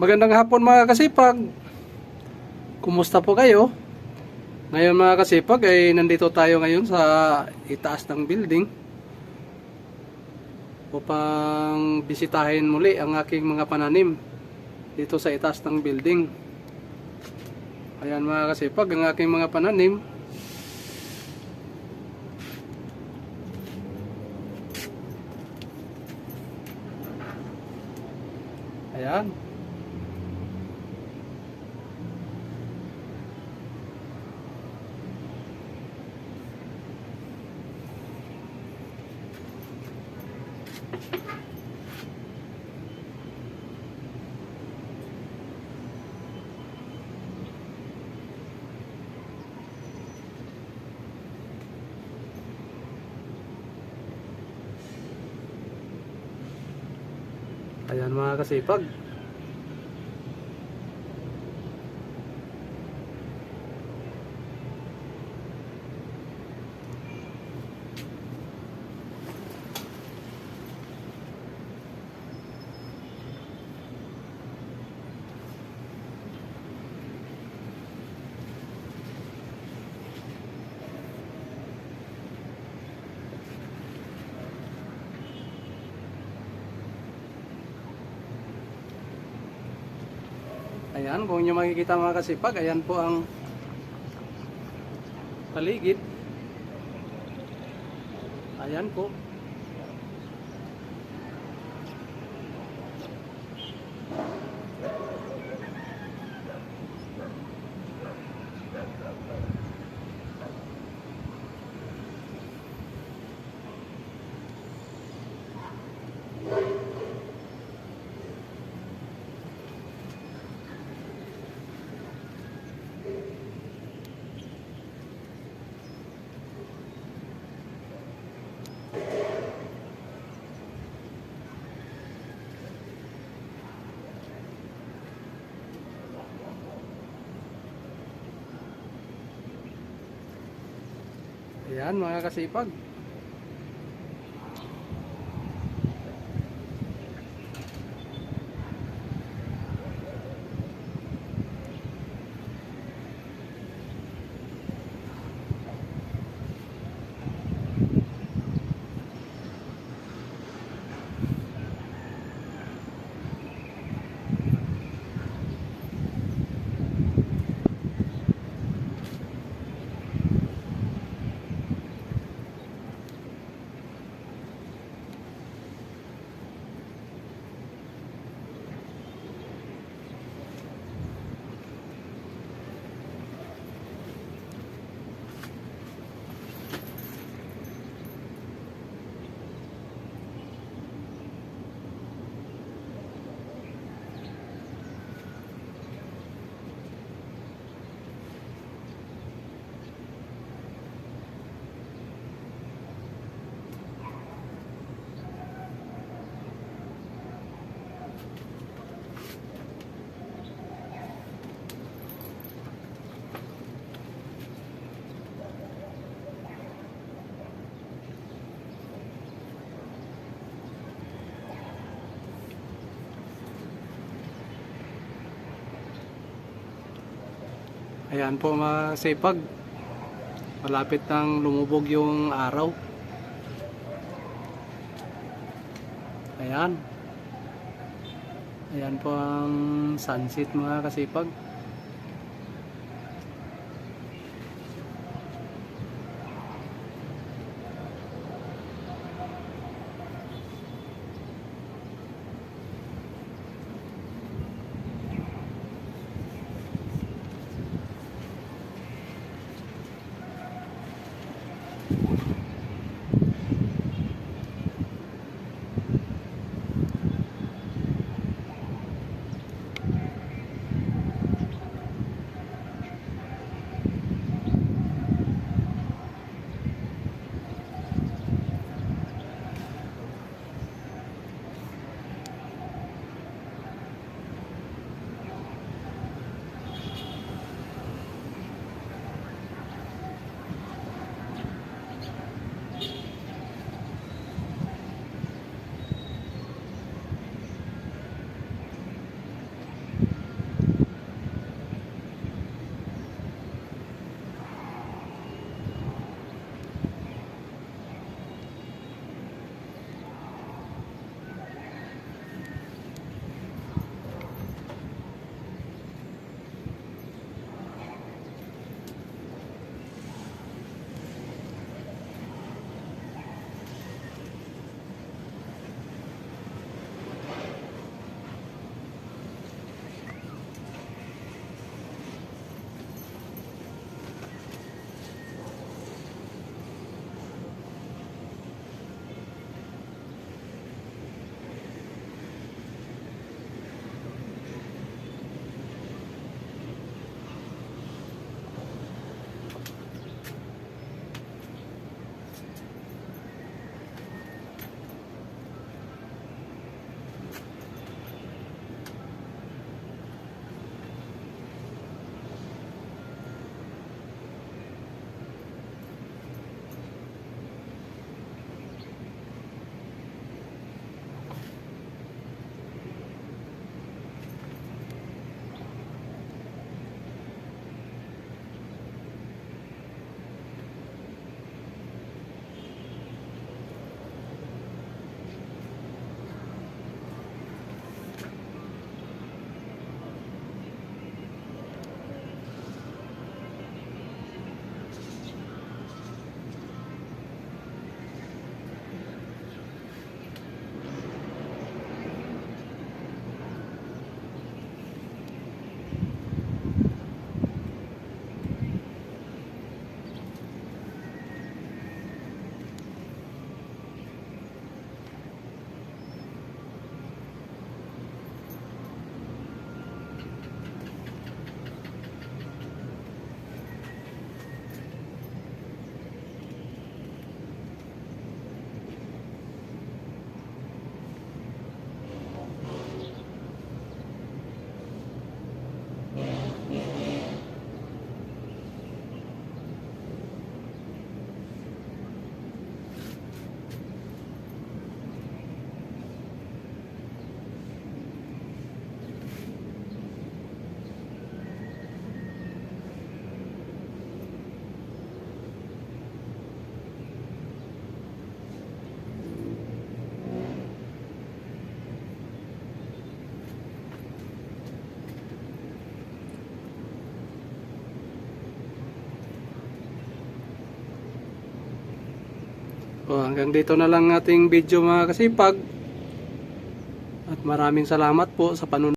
Magandang hapon mga kasipag. Kumusta po kayo? Ngayon mga kasipag ay nandito tayo ngayon sa itaas ng building upang bisitahin muli ang aking mga pananim dito sa itaas ng building. Ayan mga kasipag, ang aking mga pananim. Ayan. Ayan mga kasipag. Ayan, kung nyo makikita mga kasipag, ayan po ang paligid. Ayan po. Ayan mga kasipag. Ayan po mga kasipag. Malapit nang lumubog yung araw. Ayan. Ayan po ang sunset mga kasipag. So hanggang dito na lang ating video mga kasipag. At maraming salamat po sa panunod.